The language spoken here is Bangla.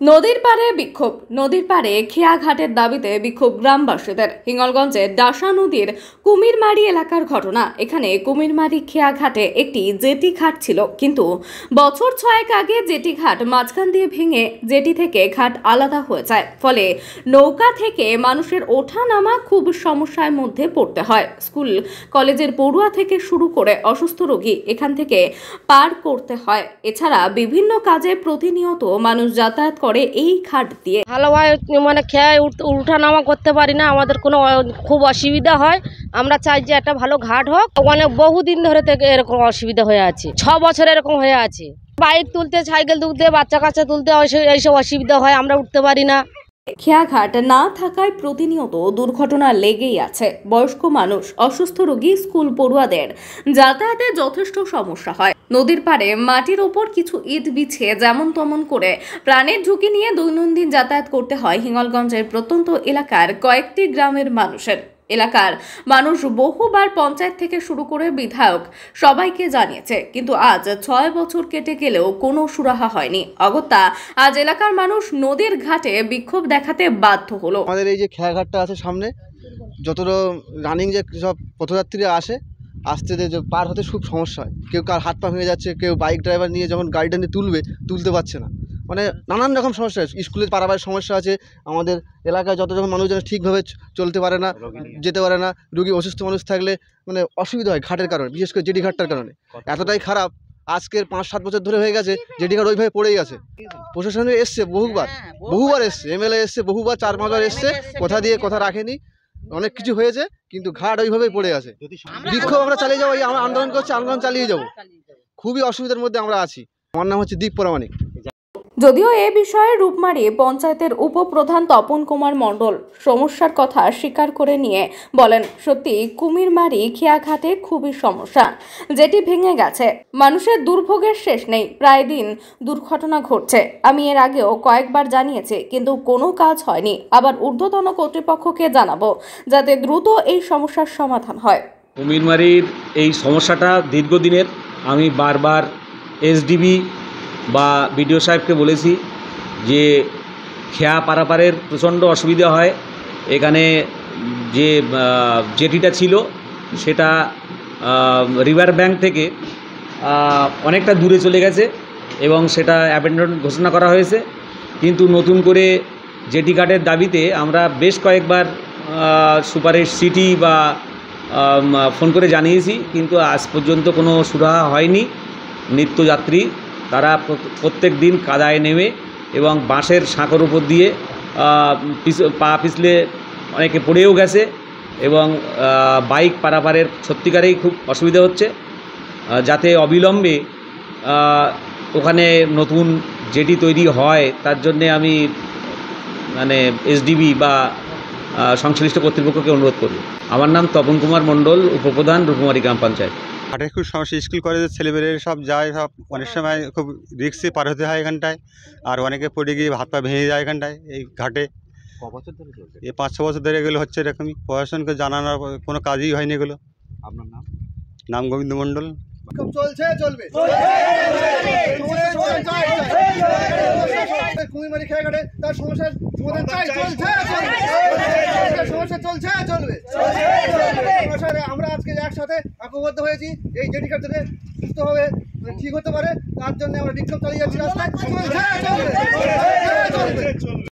নদীর পাড়ে বিক্ষোভ। নদীর পাড়ে খেয়াঘাটের দাবিতে বিক্ষোভ গ্রামবাসীদের। হিঙ্গলগঞ্জের ডাসা নদীর কুমিরমারি এলাকার ঘটনা। এখানে কুমিরমারি খেয়াঘাটে একটি জেটি ঘাট ছিল, কিন্তু বছর 6 আগে জেটি ঘাট মাঝখান দিয়ে ভেঙে জেটি থেকে ঘাট আলাদা হয়ে যায়। ফলে নৌকা থেকে মানুষের ওঠা নামা খুব সমস্যার মধ্যে পড়তে হয়। স্কুল কলেজের পড়ুয়া থেকে শুরু করে অসুস্থ রোগী এখান থেকে পার করতে হয়। এছাড়া বিভিন্ন কাজে প্রতিনিয়ত মানুষ যাতায়াত করে এই ঘাট দিয়ে। ভালোভাবে মানে খেয়ে উঠা নামা করতে পারি না, আমাদের কোনো খুব অসুবিধা হয়। আমরা চাই যে একটা ভালো ঘাট হোক। অনেক বহুদিন ধরে থেকে এরকম অসুবিধা হয়ে আছে, 6 বছর এরকম হয়ে আছে। বাইক তুলতে, সাইকেল তুলতে, বাচ্চা কাচ্চা তুলতে এইসব অসুবিধা হয়, আমরা উঠতে পারি না। খেয়াঘাট না থাকায় প্রতিনিয়ত দুর্ঘটনা লেগেই আছে। বয়স্ক মানুষ, অসুস্থ রোগী, স্কুল পড়ুয়াদের যাতায়াতে যথেষ্ট সমস্যা হয়। নদীর পাড়ে মাটির ওপর কিছু ইট বিছিয়ে যেমন তেমন করে প্রাণের ঝুঁকি নিয়ে দৈনন্দিন যাতায়াত করতে হয় হিঙ্গলগঞ্জের প্রত্যন্ত এলাকার কয়েকটি গ্রামের মানুষের। এলাকার মানুষ বহুবার পঞ্চায়েত থেকে শুরু করে বিধায়ক সবাইকে জানিয়েছে, কিন্তু আজ 6 বছর কেটে গেলেও কোনো সুরাহা হয়নি। অগত্যা আজ এলাকার মানুষ নদীর ঘাটে বিক্ষোভ দেখাতে বাধ্য হলো। আমাদের এই যে খেয়াঘাটটা আছে সামনে, যতটা রানিং যে সব পথযাত্রীরা আসতে পার হতে খুব সমস্যা হয়। কেউ কার হাত পা ভেঙে যাচ্ছে, কেউ বাইক ড্রাইভার নিয়ে যখন গাড়িটা নিয়ে তুলতে পারছে না। মানে নানান রকম সমস্যা আছে। স্কুলের পারাবারের সমস্যা আছে। আমাদের এলাকায় যত যখন মানুষজন ঠিকভাবে চলতে পারে না, যেতে পারে না। রুগী অসুস্থ মানুষ থাকলে মানে অসুবিধা হয় ঘাটের কারণে, বিশেষ করে জেটি ঘাটটার কারণে। এতটাই খারাপ, আজকের 5-7 বছর ধরে হয়ে গেছে জেটি ঘাট ওইভাবে পড়েই গেছে। প্রশাসনে এসছে বহুবার এসছে, এমএলএ এসছে বহুবার, 4-5 বার এসছে, কথা দিয়ে কথা রাখেনি। অনেক কিছু হয়েছে, কিন্তু ঘাট ওইভাবেই পড়ে আছে। বিক্ষোভ আমরা চালিয়ে যাবো, আমরা আন্দোলন করছি, আন্দোলন চালিয়ে যাবো। খুবই অসুবিধার মধ্যে আমরা আছি। আমার নাম হচ্ছে দীপ পরামানিক। যদিও এ বিষয়ে রূপমারি পঞ্চায়েতের উপপ্রধান তপন কুমার মণ্ডল সমস্যার কথা স্বীকার করে নিয়ে বলেন, সত্যি কুমিরমারি খেয়াঘাটে খুবই সমস্যা, যেটি ভেঙে গেছে। মানুষের দুর্ভোগের শেষ নেই, প্রায় দিন দুর্ঘটনা ঘটছে। আমি এর আগেও কয়েকবার জানিয়েছি, কিন্তু কোনো কাজ হয়নি। আবার ঊর্ধ্বতন কর্তৃপক্ষকে জানাবো, যাতে দ্রুত এই সমস্যার সমাধান হয়। কুমিরমারির এই সমস্যাটা দীর্ঘদিনের। আমি বারবার এসডিবি বা বিডিও সাহেবকে বলেছি যে খেয়া পারাপারের প্রচণ্ড অসুবিধা হয়। এখানে যে জেটিটা ছিল সেটা রিভার ব্যাঙ্ক থেকে অনেকটা দূরে চলে গেছে এবং সেটা অ্যাবেন্ডন ঘোষণা করা হয়েছে। কিন্তু নতুন করে জেটি ঘাটের দাবিতে আমরা বেশ কয়েকবার সুপারের সিটি বা ফোন করে জানিয়েছি, কিন্তু আজ পর্যন্ত কোনো সুরাহা হয়নি। নিত্যযাত্রী তারা প্রত্যেক দিন কাদায় নেমে এবং বাঁশের সাঁকোর উপর দিয়ে পা পিছলে অনেকে পড়েও গেছে এবং বাইক পারাপারের সত্যিকারেই খুব অসুবিধা হচ্ছে। যাতে অবিলম্বে ওখানে নতুন জেটি তৈরি হয়, তার জন্যে আমি মানে এসডিবি বা সংশ্লিষ্ট কর্তৃপক্ষকে অনুরোধ করব। আমার নাম তপন কুমার মণ্ডল, উপপ্রধান, রূপমারি গ্রাম পঞ্চায়েত। ঘাটের খুব সমস্যা। স্কুল কলেজের ছেলেমেয়েরা সব যায়, সব অনেক সময় খুব রিস্কে পার হতে হয় এখানটায়। আর অনেকে পড়ে গিয়ে হাত পা ভেঙে যায় এখানটায় এই ঘাটে। এই 5-6 বছর ধরে এগুলো হচ্ছে এরকমই। প্রশাসনকে জানানোর কোনো কাজই হয়নি এগুলো। আপনার নাম? নাম গোবিন্দ মণ্ডল। চলছে, চলবে। কুমিরমারি খেয়াঘাটে তার সমস্যার সমাধান চাই, সমস্যা চলছে, চলবে। আমরা আজকে একসাথে ঐক্যবদ্ধ হয়েছি এই জেটি ঘাট থেকে সুস্থভাবে ঠিক হতে পারে, তার জন্য আমরা বিক্ষোভ চালিয়ে যাচ্ছি রাস্তায়।